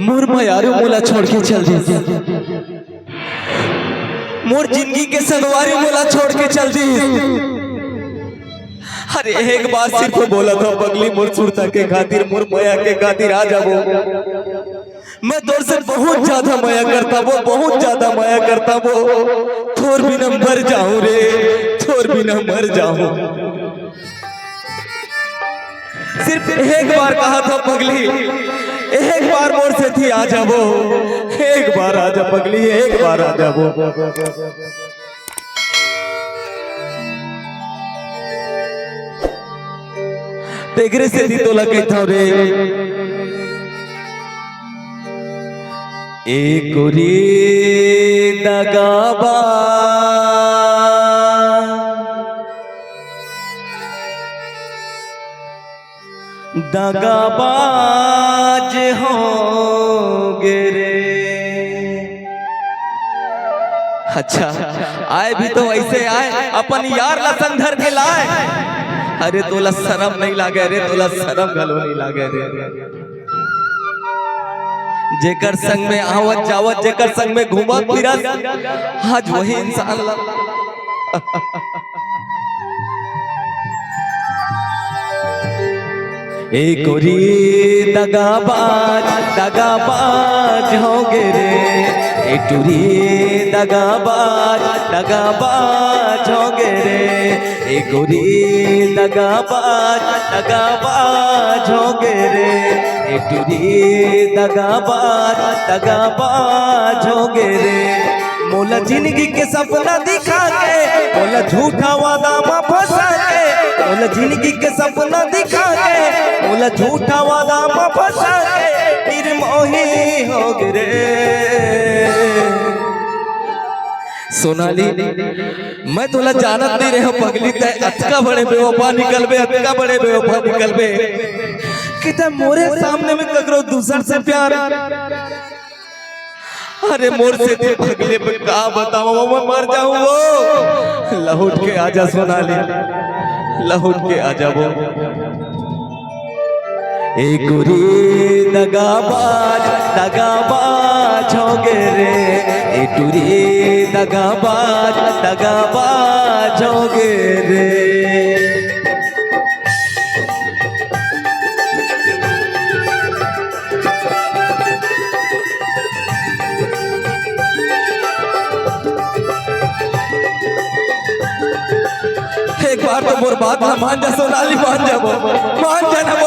मोर मयारू मोला छोड़ के चल दी, मोर जिंदगी के संगवारी मोला छोड़ के चल दी। अरे एक बार सिर्फ बोला था पगली मोर सुरता के खातिर, मोर माया के खातिर आ जाबो। मैं तोर से बहुत ज्यादा माया करता वो, बहुत ज्यादा माया करता वो। थोर बिना मर जाऊं रे, थोर बिना मर जाऊं। सिर्फ एक बार कहा था पगली, एक बार मोर से थी आ जाबो, एक बार आ जा पगली, एक बार आ जाबो। तेगरे से थी तोला कहता रे, एक रे दगाबा दगाबाज होंगे रे। अच्छा आए भी तो ऐसे आए, अपन यार ला संग धर के लाए। अरे तोला शर्म नहीं लागे रे, तोला शर्म गलो नहीं लागे रे। जेकर संग में आवत जावत, जेकर संग में घूमत फिरत, आज वही इंसान ला। एक रे दगाबाज दगाबाज होंगे रे, एक रे दगाबाज दगाबाज होंगे रे, एक रे दगाबाज दगाबाज होंगे रे, एक रे दगाबाज दगाबाज होंगे रे। मोला जिंदगी के सपना दिखा के, मोला झूठा वादा में फंसा के, मोला जिंदगी के सपना दिखा के, मोला झूठा वादा में फंसा के, निर्मोही हो गिरे। सोनाली मैं तोला जानत नहीं रहे पगली, ते अतका बड़े बेवफा निकलबे, अतका बड़े बेवफा निकलबे कि ते मोरे सामने में ककरो दूसर से प्यार। अरे मोर से थे पगले पे का बताऊं, मैं मर जाऊं वो। लहुट के आजा सोनाली, लहुट के आजा वो। एक रे दगाबाज दगाबाज होंगे रे, एक रे दगाबाज दगाबाज होंगे रे। एक बार तो मोर बात ना मान जा सोनाली, मान जा वो, मान जा ना।